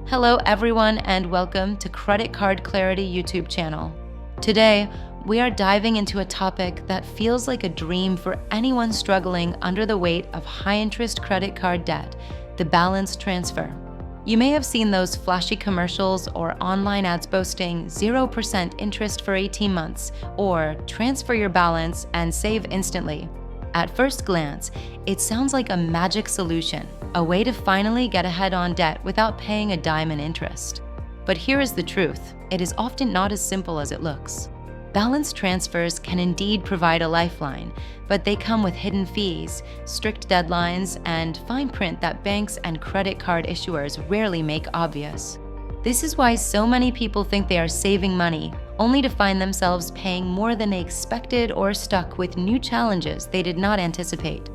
Hello everyone and welcome to Credit Card Clarity YouTube channel. Today, we are diving into a topic that feels like a dream for anyone struggling under the weight of high-interest credit card debt, the balance transfer. You may have seen those flashy commercials or online ads boasting 0% interest for 18 months or transfer your balance and save instantly. At first glance, it sounds like a magic solution, a way to finally get ahead on debt without paying a dime in interest. But here is the truth, it is often not as simple as it looks. Balance transfers can indeed provide a lifeline, but they come with hidden fees, strict deadlines, and fine print that banks and credit card issuers rarely make obvious. This is why so many people think they are saving money, only to find themselves paying more than they expected or stuck with new challenges they did not anticipate.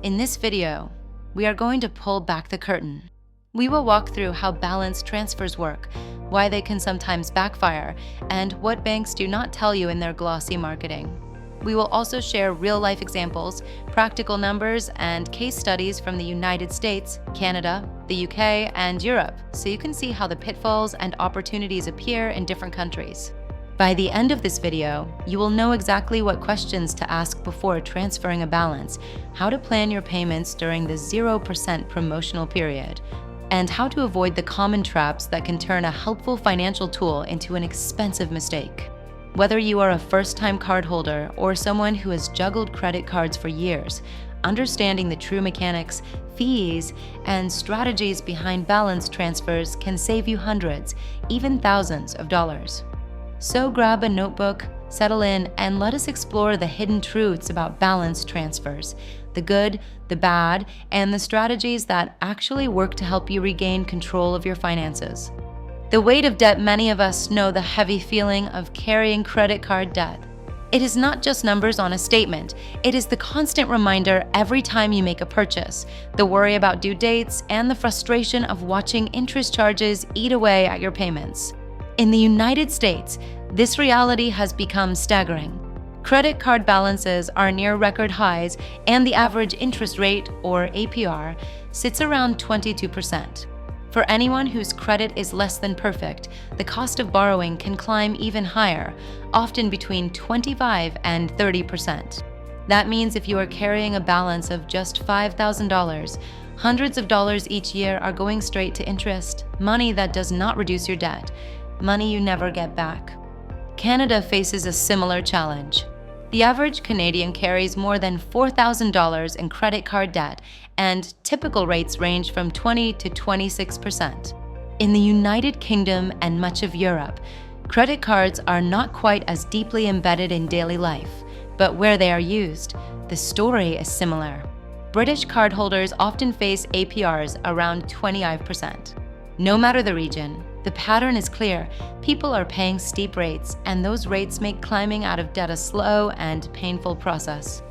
In this video, we are going to pull back the curtain. We will walk through how balance transfers work, why they can sometimes backfire, and what banks do not tell you in their glossy marketing. We will also share real-life examples, practical numbers, and case studies from the United States, Canada, the UK, and Europe, so you can see how the pitfalls and opportunities appear in different countries. By the end of this video, you will know exactly what questions to ask before transferring a balance, how to plan your payments during the 0% promotional period, and how to avoid the common traps that can turn a helpful financial tool into an expensive mistake. Whether you are a first-time cardholder or someone who has juggled credit cards for years, understanding the true mechanics, fees, and strategies behind balance transfers can save you hundreds, even thousands of dollars. So grab a notebook, settle in, and let us explore the hidden truths about balance transfers, the good, the bad, and the strategies that actually work to help you regain control of your finances. The weight of debt, many of us know the heavy feeling of carrying credit card debt. It is not just numbers on a statement, it is the constant reminder every time you make a purchase, the worry about due dates, and the frustration of watching interest charges eat away at your payments. In the United States, this reality has become staggering. Credit card balances are near record highs, and the average interest rate, or APR, sits around 22%. For anyone whose credit is less than perfect, the cost of borrowing can climb even higher, often between 25% and 30%. That means if you are carrying a balance of just $5,000, hundreds of dollars each year are going straight to interest, money that does not reduce your debt, money you never get back. Canada faces a similar challenge. The average Canadian carries more than $4,000 in credit card debt, and typical rates range from 20% to 26%. In the United Kingdom and much of Europe, credit cards are not quite as deeply embedded in daily life, but where they are used, the story is similar. British cardholders often face APRs around 25%. No matter the region, the pattern is clear. People are paying steep rates, and those rates make climbing out of debt a slow and painful process.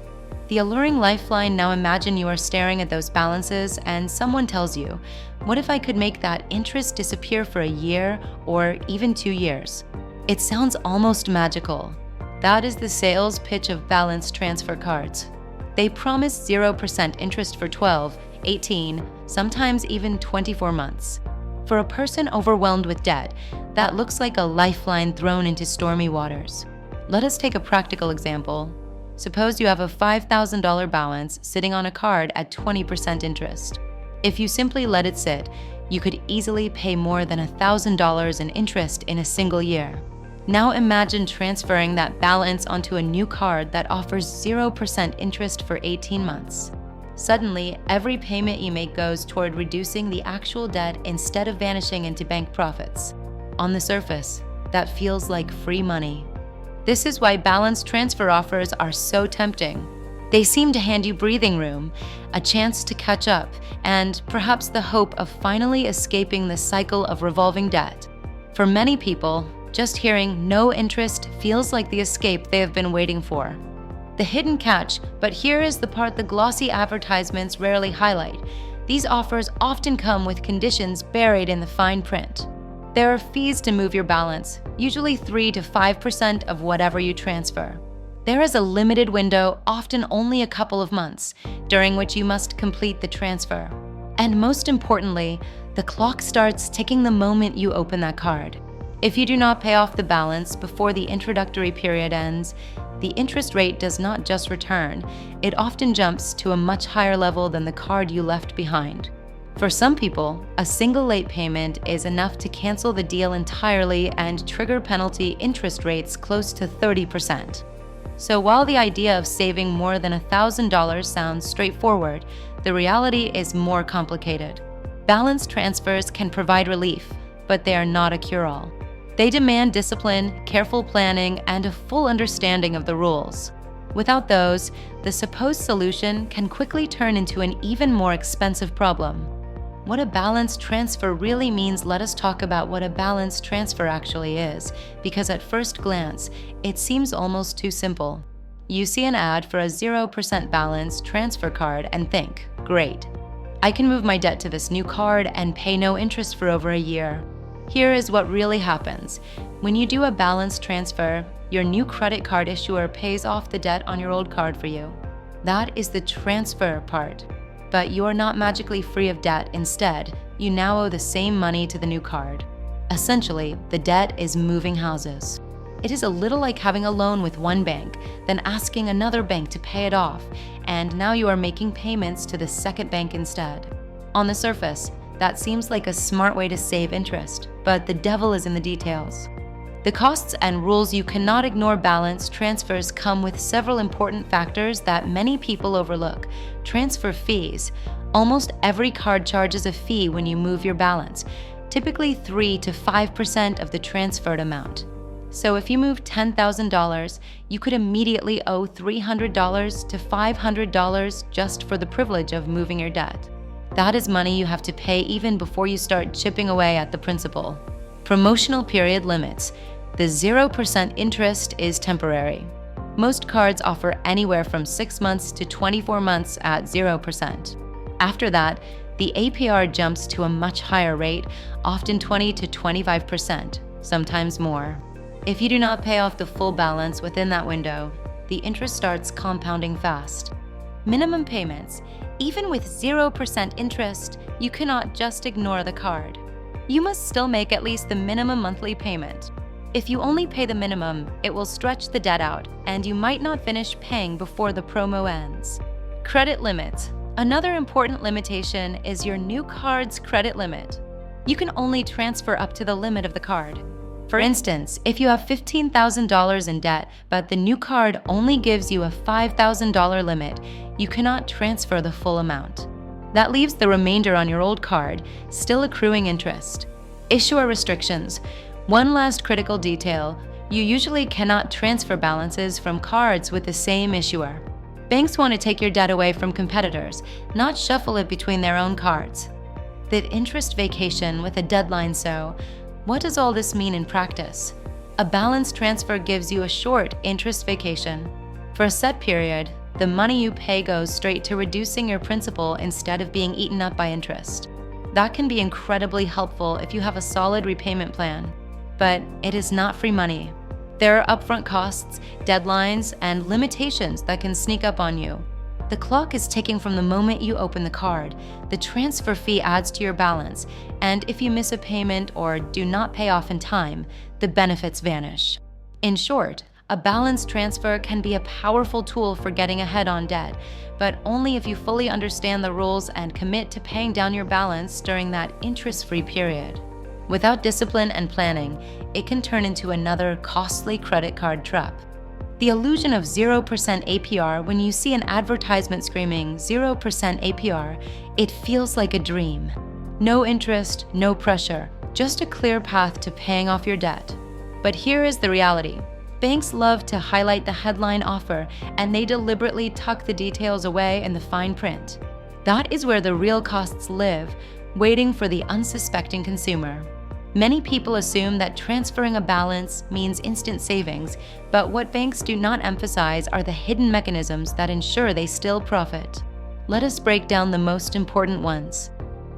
The alluring lifeline: now imagine you are staring at those balances and someone tells you, what if I could make that interest disappear for a year or even 2 years? It sounds almost magical. That is the sales pitch of balance transfer cards. They promise 0% interest for 12, 18, sometimes even 24 months. For a person overwhelmed with debt, that looks like a lifeline thrown into stormy waters. Let us take a practical example. Suppose you have a $5,000 balance sitting on a card at 20% interest. If you simply let it sit, you could easily pay more than $1,000 in interest in a single year. Now imagine transferring that balance onto a new card that offers 0% interest for 18 months. Suddenly, every payment you make goes toward reducing the actual debt instead of vanishing into bank profits. On the surface, that feels like free money. This is why balance transfer offers are so tempting. They seem to hand you breathing room, a chance to catch up, and perhaps the hope of finally escaping the cycle of revolving debt. For many people, just hearing no interest feels like the escape they have been waiting for. The hidden catch, but here is the part the glossy advertisements rarely highlight. These offers often come with conditions buried in the fine print. There are fees to move your balance, usually 3% to 5% of whatever you transfer. There is a limited window, often only a couple of months, during which you must complete the transfer. And most importantly, The clock starts ticking the moment you open that card. If you do not pay off the balance before the introductory period ends, the interest rate does not just return, it often jumps to a much higher level than the card you left behind. For some people, a single late payment is enough to cancel the deal entirely and trigger penalty interest rates close to 30%. So while the idea of saving more than $1,000 sounds straightforward, the reality is more complicated. Balance transfers can provide relief, but they are not a cure-all. They demand discipline, careful planning, and a full understanding of the rules. Without those, the supposed solution can quickly turn into an even more expensive problem. What a balance transfer really means, let us talk about what a balance transfer actually is, because at first glance, it seems almost too simple. You see an ad for a 0% balance transfer card and think, great, I can move my debt to this new card and pay no interest for over a year. Here is what really happens. When you do a balance transfer, your new credit card issuer pays off the debt on your old card for you. That is the transfer part. But you are not magically free of debt. Instead, you now owe the same money to the new card. Essentially, the debt is moving houses. It is a little like having a loan with one bank, then asking another bank to pay it off, and now you are making payments to the second bank instead. On the surface, that seems like a smart way to save interest, but the devil is in the details. The costs and rules you cannot ignore. Balance transfers come with several important factors that many people overlook. Transfer fees. Almost every card charges a fee when you move your balance, typically 3 to 5% of the transferred amount. So if you move $10,000, you could immediately owe $300 to $500 just for the privilege of moving your debt. That is money you have to pay even before you start chipping away at the principal. Promotional period limits. The 0% interest is temporary. Most cards offer anywhere from 6 months to 24 months at 0%. After that, the APR jumps to a much higher rate, often 20 to 25%, sometimes more. If you do not pay off the full balance within that window, the interest starts compounding fast. Minimum payments. Even with 0% interest, you cannot just ignore the card. You must still make at least the minimum monthly payment. If you only pay the minimum, it will stretch the debt out, and you might not finish paying before the promo ends. Credit limits. Another important limitation is your new card's credit limit. You can only transfer up to the limit of the card. For instance, if you have $15,000 in debt, but the new card only gives you a $5,000 limit, you cannot transfer the full amount. That leaves the remainder on your old card, still accruing interest. Issuer restrictions. One last critical detail, you usually cannot transfer balances from cards with the same issuer. Banks want to take your debt away from competitors, not shuffle it between their own cards. The interest vacation with a deadline. So, what does all this mean in practice? A balance transfer gives you a short interest vacation. For a set period, the money you pay goes straight to reducing your principal instead of being eaten up by interest. That can be incredibly helpful if you have a solid repayment plan. But it is not free money. There are upfront costs, deadlines, and limitations that can sneak up on you. The clock is ticking from the moment you open the card. The transfer fee adds to your balance, and if you miss a payment or do not pay off in time, the benefits vanish. In short, a balance transfer can be a powerful tool for getting ahead on debt, but only if you fully understand the rules and commit to paying down your balance during that interest-free period. Without discipline and planning, it can turn into another costly credit card trap. The illusion of 0% APR. When you see an advertisement screaming 0% APR, it feels like a dream. No interest, no pressure, just a clear path to paying off your debt. But here is the reality. Banks love to highlight the headline offer, and they deliberately tuck the details away in the fine print. That is where the real costs live, waiting for the unsuspecting consumer. Many people assume that transferring a balance means instant savings, but what banks do not emphasize are the hidden mechanisms that ensure they still profit. Let us break down the most important ones.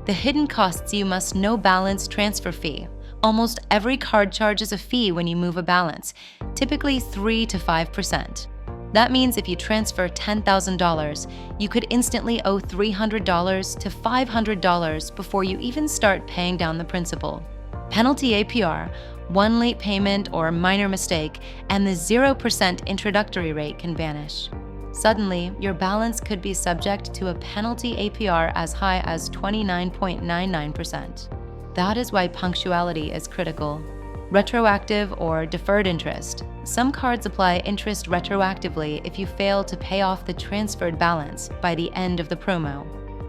The hidden costs. You must know balance transfer fee. Almost every card charges a fee when you move a balance, typically 3 to 5%. That means if you transfer $10,000, you could instantly owe $300 to $500 before you even start paying down the principal. Penalty APR, one late payment or minor mistake, and the 0% introductory rate can vanish. Suddenly, your balance could be subject to a penalty APR as high as 29.99%. That is why punctuality is critical. Retroactive or deferred interest. Some cards apply interest retroactively if you fail to pay off the transferred balance by the end of the promo.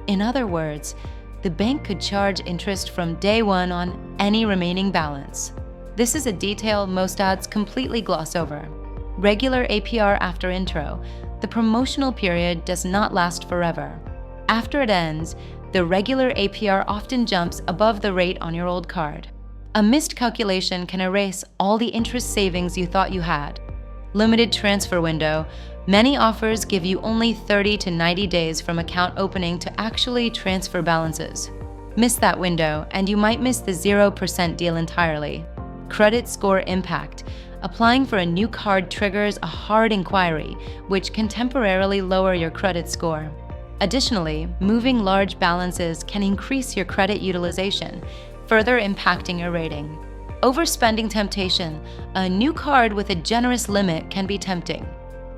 In other words, the bank could charge interest from day one on any remaining balance. This is a detail most ads completely gloss over. Regular APR after intro. The promotional period does not last forever. After it ends, the regular APR often jumps above the rate on your old card. A missed calculation can erase all the interest savings you thought you had. Limited transfer window. Many offers give you only 30 to 90 days from account opening to actually transfer balances. Miss that window, and you might miss the 0% deal entirely. Credit score impact. Applying for a new card triggers a hard inquiry, which can temporarily lower your credit score. Additionally, moving large balances can increase your credit utilization, further impacting your rating. Overspending temptation. A new card with a generous limit can be tempting.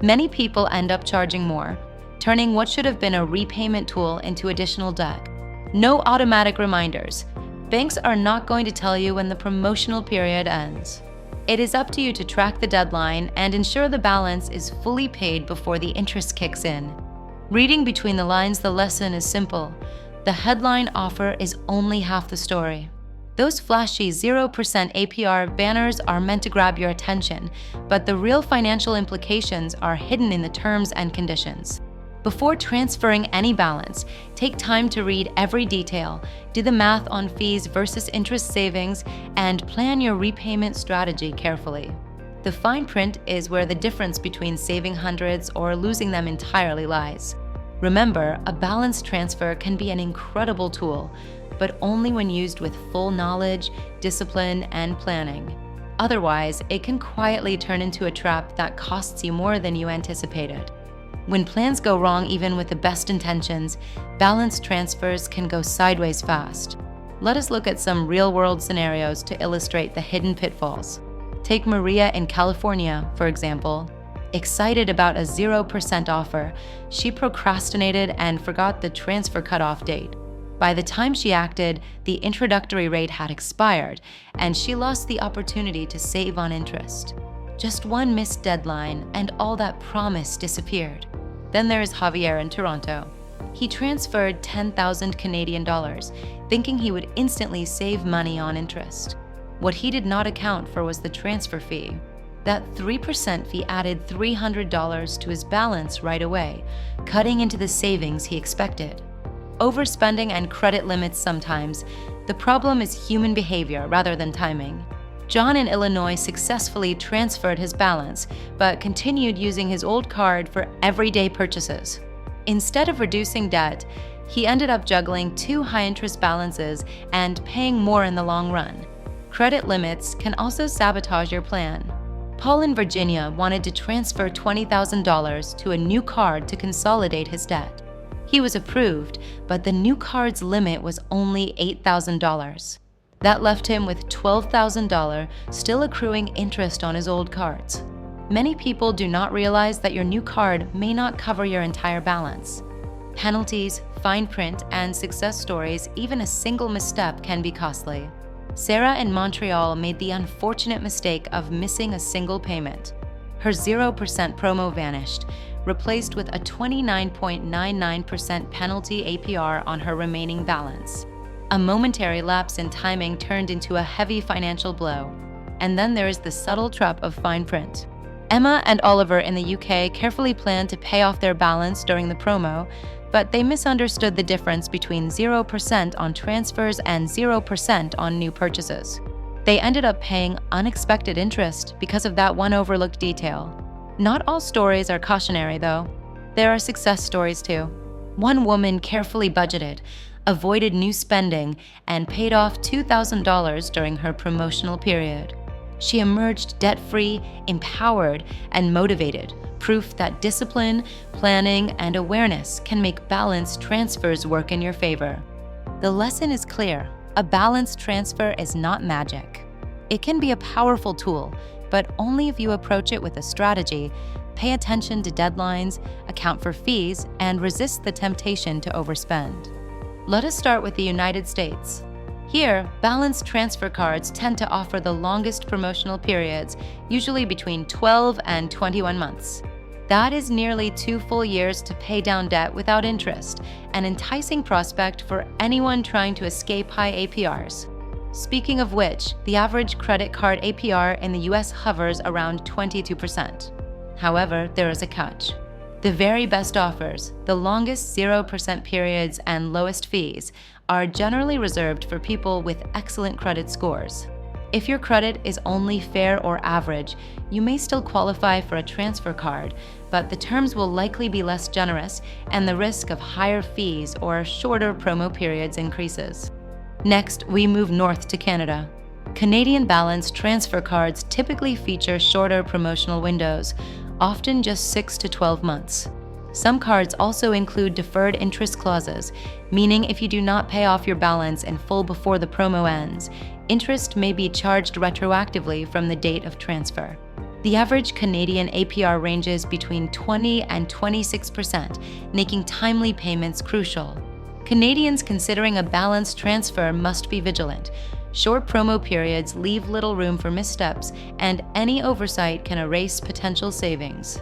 Many people end up charging more, turning what should have been a repayment tool into additional debt. No automatic reminders. Banks are not going to tell you when the promotional period ends. It is up to you to track the deadline and ensure the balance is fully paid before the interest kicks in. Reading between the lines, the lesson is simple. The headline offer is only half the story. Those flashy 0% APR banners are meant to grab your attention, but the real financial implications are hidden in the terms and conditions. Before transferring any balance, take time to read every detail, do the math on fees versus interest savings, and plan your repayment strategy carefully. The fine print is where the difference between saving hundreds or losing them entirely lies. Remember, a balance transfer can be an incredible tool, but only when used with full knowledge, discipline, and planning. Otherwise, it can quietly turn into a trap that costs you more than you anticipated. When plans go wrong, even with the best intentions, balance transfers can go sideways fast. Let us look at some real-world scenarios to illustrate the hidden pitfalls. Take Maria in California, for example. Excited about a 0% offer, she procrastinated and forgot the transfer cutoff date. By the time she acted, the introductory rate had expired, and she lost the opportunity to save on interest. Just one missed deadline, and all that promise disappeared. Then there is Javier in Toronto. He transferred 10,000 Canadian dollars, thinking he would instantly save money on interest. What he did not account for was the transfer fee. That 3% fee added $300 to his balance right away, cutting into the savings he expected. Overspending and credit limits sometimes. The problem is human behavior rather than timing. John in Illinois successfully transferred his balance, but continued using his old card for everyday purchases. Instead of reducing debt, he ended up juggling two high-interest balances and paying more in the long run. Credit limits can also sabotage your plan. Paul in Virginia wanted to transfer $20,000 to a new card to consolidate his debt. He was approved, but the new card's limit was only $8,000. That left him with $12,000 still accruing interest on his old cards. Many people do not realize that your new card may not cover your entire balance. Penalties, fine print, and success stories, even a single misstep can be costly. Sarah in Montreal made the unfortunate mistake of missing a single payment. Her 0% promo vanished, replaced with a 29.99% penalty APR on her remaining balance. A momentary lapse in timing turned into a heavy financial blow. And then there is the subtle trap of fine print. Emma and Oliver in the UK carefully planned to pay off their balance during the promo, but they misunderstood the difference between 0% on transfers and 0% on new purchases. They ended up paying unexpected interest because of that one overlooked detail. Not all stories are cautionary, though. There are success stories, too. One woman carefully budgeted, avoided new spending, and paid off $2,000 during her promotional period. She emerged debt-free, empowered, and motivated, proof that discipline, planning, and awareness can make balance transfers work in your favor. The lesson is clear: a balance transfer is not magic. It can be a powerful tool, but only if you approach it with a strategy, pay attention to deadlines, account for fees, and resist the temptation to overspend. Let us start with the United States. Here, balance transfer cards tend to offer the longest promotional periods, usually between 12 and 21 months. That is nearly 2 full years to pay down debt without interest, an enticing prospect for anyone trying to escape high APRs. Speaking of which, the average credit card APR in the US hovers around 22%. However, there is a catch. The very best offers, the longest 0% periods and lowest fees, are generally reserved for people with excellent credit scores. If your credit is only fair or average, you may still qualify for a transfer card, but the terms will likely be less generous and the risk of higher fees or shorter promo periods increases. Next, we move north to Canada. Canadian balance transfer cards typically feature shorter promotional windows, often just 6 to 12 months. Some cards also include deferred interest clauses, meaning if you do not pay off your balance in full before the promo ends, interest may be charged retroactively from the date of transfer. The average Canadian APR ranges between 20 and 26%, making timely payments crucial. Canadians considering a balance transfer must be vigilant. Short promo periods leave little room for missteps, and any oversight can erase potential savings.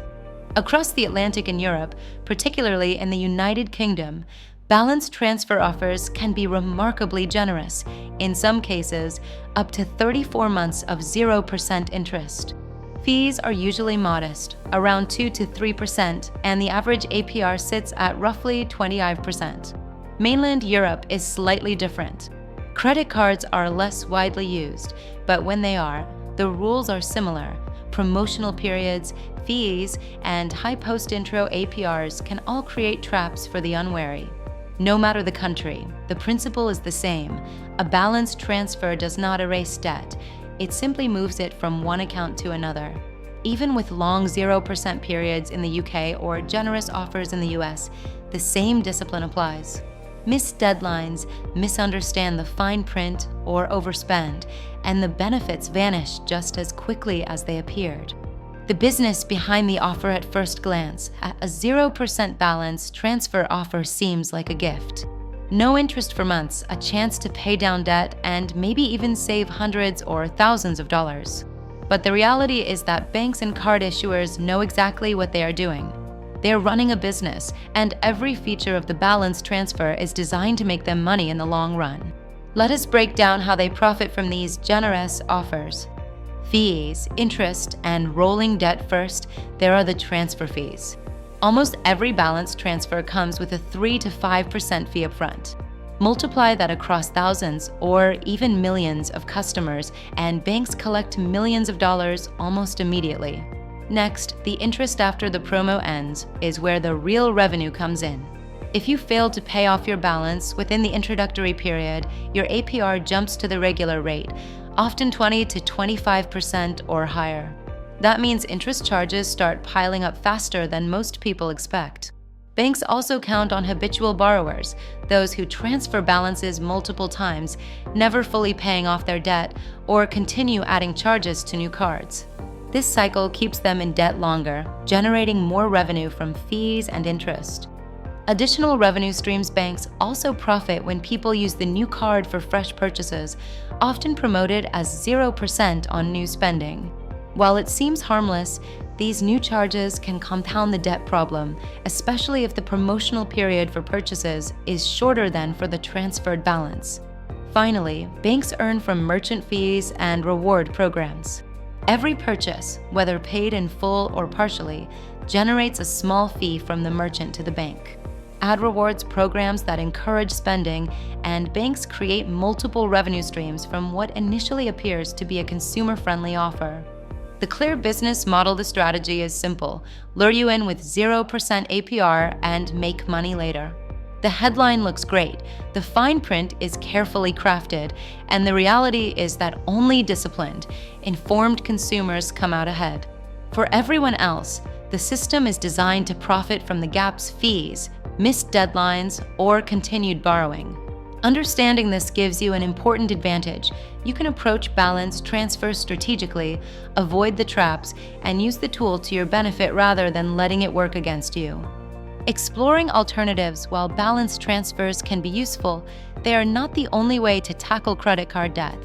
Across the Atlantic in Europe, particularly in the United Kingdom, balance transfer offers can be remarkably generous, in some cases, up to 34 months of 0% interest. Fees are usually modest, around 2 to 3%, and the average APR sits at roughly 25%. Mainland Europe is slightly different. Credit cards are less widely used, but when they are, the rules are similar. Promotional periods, fees, and high post-intro APRs can all create traps for the unwary. No matter the country, the principle is the same. A balance transfer does not erase debt. It simply moves it from one account to another. Even with long 0% periods in the UK or generous offers in the US, the same discipline applies. Miss deadlines, misunderstand the fine print, or overspend, and the benefits vanish just as quickly as they appeared. The business behind the offer at first glance, at a 0% balance transfer offer seems like a gift. No interest for months, a chance to pay down debt, and maybe even save hundreds or thousands of dollars. But the reality is that banks and card issuers know exactly what they are doing. They're running a business, and every feature of the balance transfer is designed to make them money in the long run. Let us break down how they profit from these generous offers. Fees, interest, and rolling debt first, there are the transfer fees. Almost every balance transfer comes with a 3 to 5% fee upfront. Multiply that across thousands or even millions of customers, and banks collect millions of dollars almost immediately. Next, the interest after the promo ends is where the real revenue comes in. If you fail to pay off your balance within the introductory period, your APR jumps to the regular rate, often 20 to 25% or higher. That means interest charges start piling up faster than most people expect. Banks also count on habitual borrowers, those who transfer balances multiple times, never fully paying off their debt, or continue adding charges to new cards. This cycle keeps them in debt longer, generating more revenue from fees and interest. Additional revenue streams banks also profit when people use the new card for fresh purchases, often promoted as 0% on new spending. While it seems harmless, these new charges can compound the debt problem, especially if the promotional period for purchases is shorter than for the transferred balance. Finally, banks earn from merchant fees and reward programs. Every purchase, whether paid in full or partially, generates a small fee from the merchant to the bank. Add rewards programs that encourage spending, and banks create multiple revenue streams from what initially appears to be a consumer-friendly offer. The clear business model, the strategy is simple: lure you in with 0% APR and make money later. The headline looks great, the fine print is carefully crafted, and the reality is that only disciplined, informed consumers come out ahead. For everyone else, the system is designed to profit from the gap's fees, missed deadlines, or continued borrowing. Understanding this gives you an important advantage. You can approach balance transfers strategically, avoid the traps, and use the tool to your benefit rather than letting it work against you. Exploring alternatives while balance transfers can be useful, they are not the only way to tackle credit card debt.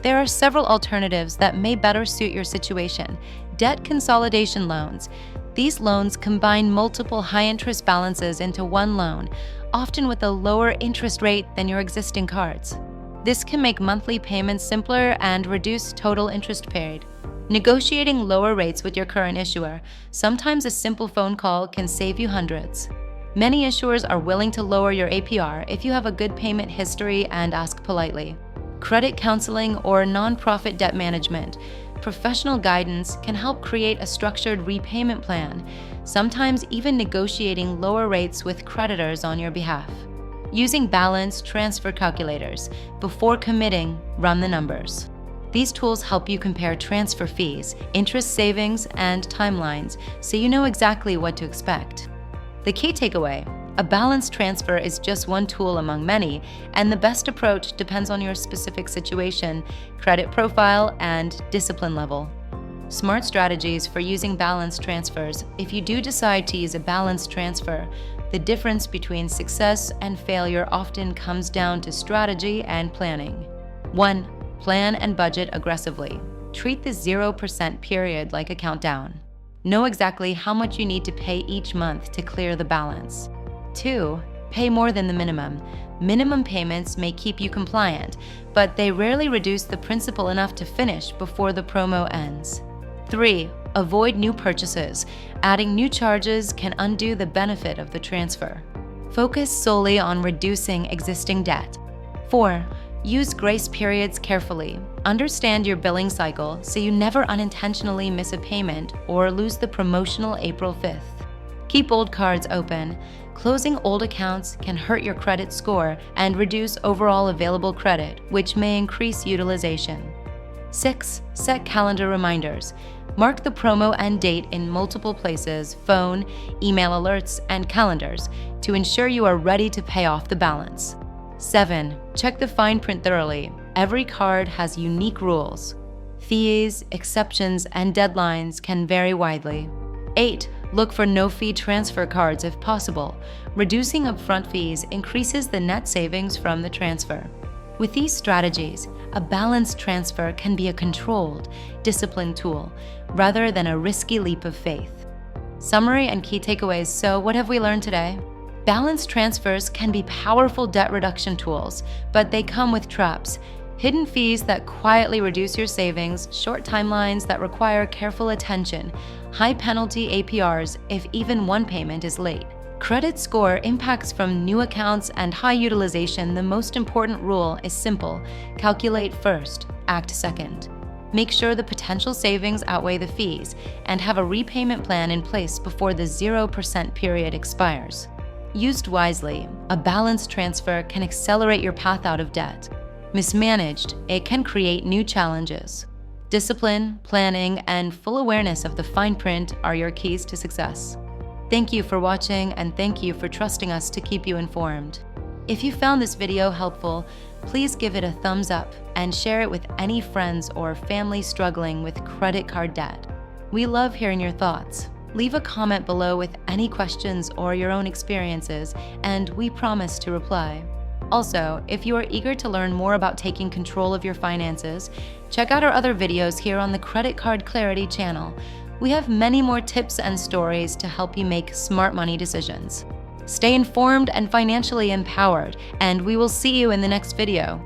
There are several alternatives that may better suit your situation. Debt consolidation loans. These loans combine multiple high-interest balances into one loan, often with a lower interest rate than your existing cards. This can make monthly payments simpler and reduce total interest paid. Negotiating lower rates with your current issuer. Sometimes a simple phone call can save you hundreds. Many issuers are willing to lower your APR if you have a good payment history and ask politely. Credit counseling or nonprofit debt management. Professional guidance can help create a structured repayment plan, sometimes even negotiating lower rates with creditors on your behalf. Using balance transfer calculators. Before committing, run the numbers. These tools help you compare transfer fees, interest savings, and timelines so you know exactly what to expect. The key takeaway: a balance transfer is just one tool among many, and the best approach depends on your specific situation, credit profile, and discipline level. Smart strategies for using balance transfers. If you do decide to use a balance transfer, the difference between success and failure often comes down to strategy and planning. 1. Plan and budget aggressively. Treat the 0% period like a countdown. Know exactly how much you need to pay each month to clear the balance. 2. Pay more than the minimum. Minimum payments may keep you compliant, but they rarely reduce the principal enough to finish before the promo ends. 3. Avoid new purchases. Adding new charges can undo the benefit of the transfer. Focus solely on reducing existing debt. 4. Use grace periods carefully. Understand your billing cycle so you never unintentionally miss a payment or lose the promotional April 5th. Keep old cards open. Closing old accounts can hurt your credit score and reduce overall available credit, which may increase utilization. 6. Set calendar reminders. Mark the promo end date in multiple places, phone, email alerts, and calendars to ensure you are ready to pay off the balance. 7. Check the fine print thoroughly. Every card has unique rules. Fees, exceptions, and deadlines can vary widely. 8. Look for no-fee transfer cards if possible. Reducing upfront fees increases the net savings from the transfer. With these strategies, a balanced transfer can be a controlled, disciplined tool rather than a risky leap of faith. Summary and key takeaways. So, what have we learned today? Balance transfers can be powerful debt reduction tools, but they come with traps. Hidden fees that quietly reduce your savings, short timelines that require careful attention, high penalty APRs if even one payment is late. Credit score impacts from new accounts and high utilization. The most important rule is simple: calculate first, act second. Make sure the potential savings outweigh the fees, and have a repayment plan in place before the 0% period expires. Used wisely, a balanced transfer can accelerate your path out of debt. Mismanaged, it can create new challenges. Discipline, planning, and full awareness of the fine print are your keys to success. Thank you for watching, and thank you for trusting us to keep you informed. If you found this video helpful, please give it a thumbs up and share it with any friends or family struggling with credit card debt. We love hearing your thoughts. Leave a comment below with any questions or your own experiences, and we promise to reply. Also, if you are eager to learn more about taking control of your finances, check out our other videos here on the Credit Card Clarity channel. We have many more tips and stories to help you make smart money decisions. Stay informed and financially empowered, and we will see you in the next video.